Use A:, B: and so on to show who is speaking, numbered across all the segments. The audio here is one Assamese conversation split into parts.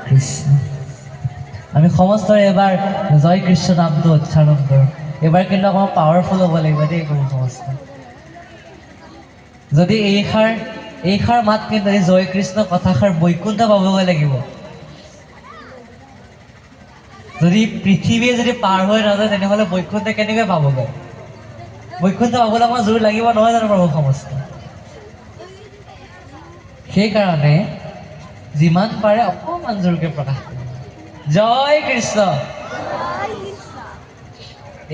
A: কৃষ্ণ। আমি সমস্ত এবাৰ জয় কৃষ্ণ নামটো উচ্চাৰণ কৰোঁ। এবাৰ কিন্তু অকণমান পাৱাৰফুল হ'ব লাগিব দেই কোনো সমস্ত। যদি এইষাৰ মাত কিন্তু এই জয় কৃষ্ণ কথাষাৰ বৈকুণ্ঠ পাবগৈ লাগিব। যদি পৃথিৱীয়ে যদি পাৰ হৈ নাযায় তেনেহ'লে বৈকুণ্ঠ কেনেকৈ পাবগৈ? বৈকুণ্ঠ পাবলৈ আমাৰ জোৰ লাগিব নহয় জানো প্ৰভু সমস্ত? সেইকাৰণে যিমান পাৰে অকণমান জোৰকৈ প্ৰকাশ কৰিব। জয় কৃষ্ণ।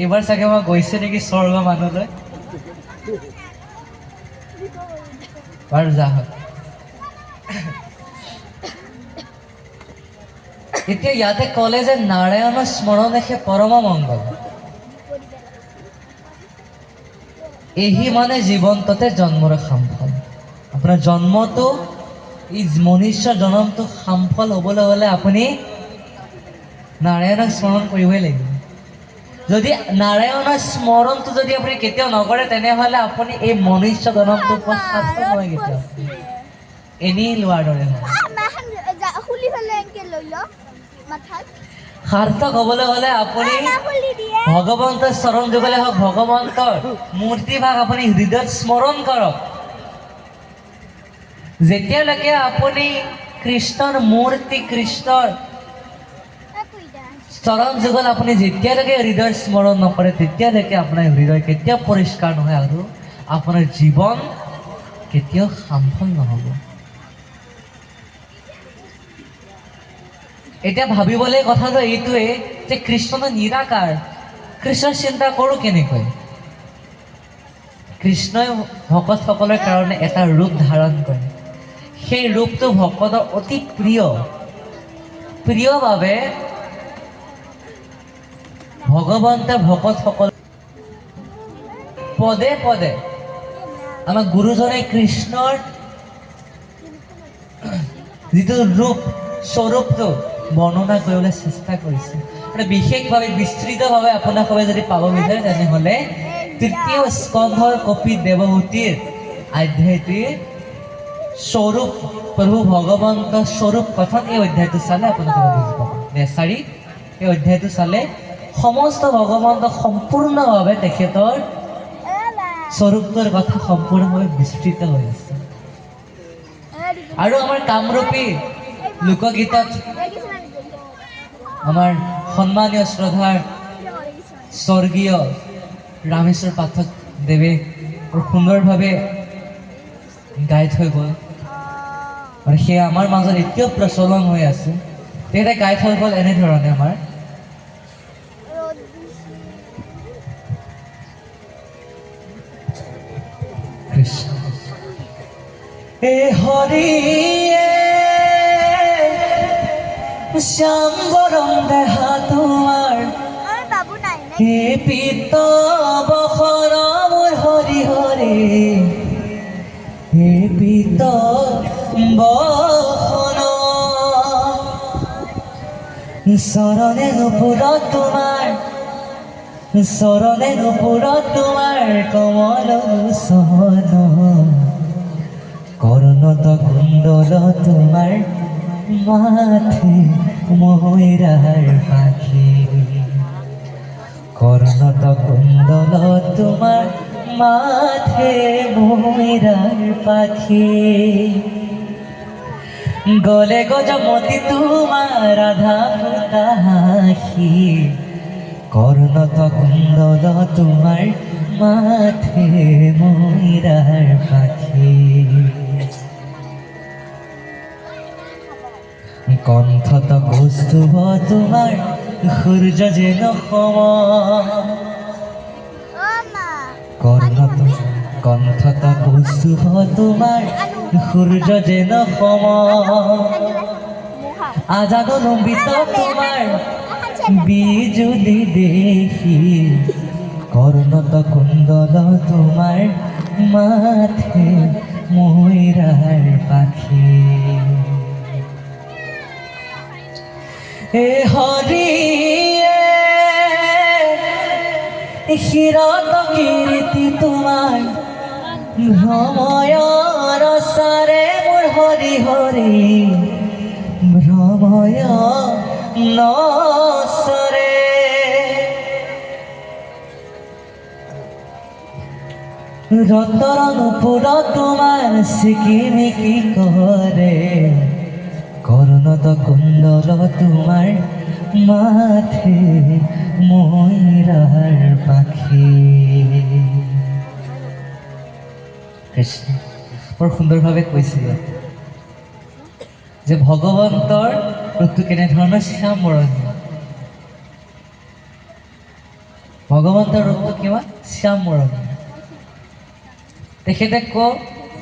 A: এইবাৰ চাগে মই গৈছে নেকি স্বৰ্গ মানুহলৈ। বাৰু যা হয়। এতিয়া ইয়াতে ক'লে যে নাৰায়ণৰ স্মৰণেহে পৰম মংগল। এহি মানে জীৱন্ততে জন্মৰ সামফল। আপোনাৰ জন্মটো এই মনুষ্য জন্মটো সামফল হ'বলৈ হ'লে আপুনি নাৰায়ণক স্মৰণ কৰিবই লাগিব। যদি নাৰায়ণৰ স্মৰণটো যদি আপুনি কেতিয়াও নকৰে তেনেহ'লে আপুনি এই মনুষ্য জন্মটোৰ পৰা সাৰ্থক নহয় কেতিয়াও। এনেই লোৱাৰ দৰে হয়। সাৰ্থক হ'বলৈ হ'লে আপুনি ভগৱন্তৰ চৰণ যুগলে হওক, ভগৱন্তৰ মূৰ্তিভাগ আপুনি হৃদয়ত স্মৰণ কৰক। যেতিয়ালৈকে আপুনি কৃষ্ণৰ মূৰ্তি, কৃষ্ণৰ চৰণ যুগল আপুনি যেতিয়ালৈকে হৃদয় স্মৰণ নকৰে তেতিয়ালৈকে আপোনাৰ হৃদয় কেতিয়াও পৰিষ্কাৰ নহয় আৰু আপোনাৰ জীৱন কেতিয়াও সামফল নহ'ব। এতিয়া ভাবিবলৈ কথাটো এইটোৱে যে কৃষ্ণ নিৰাকাৰ। কৃষ্ণৰ চিন্তা কৰোঁ কেনেকৈ? কৃষ্ণই ভকতসকলৰ কাৰণে এটা ৰূপ ধাৰণ কৰে। সেই ৰূপটো ভকতৰ অতি প্ৰিয় বাবে ভগৱন্তে ভকতসকল পদে পদে আমাৰ গুৰুজনে কৃষ্ণৰ যিটো ৰূপ স্বৰূপটো বৰ্ণনা কৰিবলৈ চেষ্টা কৰিছে। মানে বিশেষভাৱে বিস্তৃতভাৱে আপোনালোকে যদি পাব বিচাৰে তেনেহ'লে তৃতীয় স্কন্ধৰ কপিল দেৱহূতিৰ অধ্যায়টিৰ স্বৰূপ প্ৰভু ভগৱন্তৰ স্বৰূপ কথন এই অধ্যায়টো চালে আপোনালোকে বুজি পাব। নেচাৰী এই অধ্যায়টো চালে সমস্ত ভগৱন্তৰ সম্পূৰ্ণভাৱে তেখেতৰ স্বৰূপটোৰ কথা সম্পূৰ্ণভাৱে বিস্তৃত হৈ আছে। আৰু আমাৰ কামৰূপী লোকগীতত আমাৰ সন্মানীয় শ্ৰদ্ধাৰ স্বৰ্গীয় ৰামেশ্বৰ পাঠক দেৱে বৰ সুন্দৰভাৱে গাই থৈ গ'ল আৰু সেয়া আমাৰ মাজত এতিয়াও প্ৰচলন হৈ আছে। তেখেতে গাই থৈ গ'ল এনেধৰণে আমাৰ কৃষ্ণ এ হৰিয়ে শ্যাম বৰম দেহা তোমাৰ হে পিত বসৰ মোৰ হৰি হৰি হে পিত বসন চৰণে নুপুৰত তোমাৰ কমল লোচন কৰ্ণত কুণ্ডল তোমাৰ মাথে ময়ূৰাৰ পাখি কৰ্ণত কুণ্ডল তোমাৰ মাথে ময়ূৰাৰ পাখি গলে গজমতি তোমাৰ ৰাধা ফুটাহি কৰ্ণত কুণ্ডল তোমাৰ মাথে ময়ূৰাৰ পাখি কণ্ঠত কৌস্তুভ তোমাৰ সূৰ্য যেন সম কণ্ঠত কৌস্তুভ তোমাৰ সূৰ্য যেন সম আজানো লম্বিত তোমাৰ বিজুলি দেখি কৰ্ণত কুণ্ডল তোমাৰ মাথে ময়ূৰাৰ পাখি হে হৰিয়ে শিৰত কীৰ্তি তোমাৰ ভ্ৰময়ৰ চাৰে মোৰ হৰি হৰি ভ্ৰময় নচৰে ৰতৰ নুপুৰ তোমাৰ চিকিমিকি কৰে কৰ্ণত কুণ্ডল তোমাৰ মাথে ময়ূৰাৰ পাখি কৃষ্ণ বৰ সুন্দৰভাৱে কৈছিল যে ভগৱন্তৰ ৰূপটো কেনেধৰণৰ শ্যাম বৰণীয় ভগৱন্তৰ ৰূপটো কিমান শ্যাম বৰণীয় তেখেতে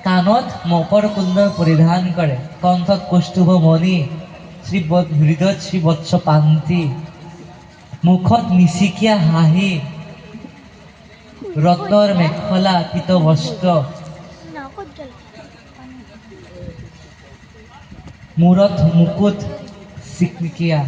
A: কাণত মকৰ কুণ্ডল পৰিধান কৰে কণ্ঠত কৌস্তুভ মণি হৃদয়ত শ্ৰীবৎস পান্তি মুখত নিচিকীয়া হাঁহি ৰত্নৰ মেখলা পীত বস্ত্ৰ মূৰত মুকুট চিকমিকিয়া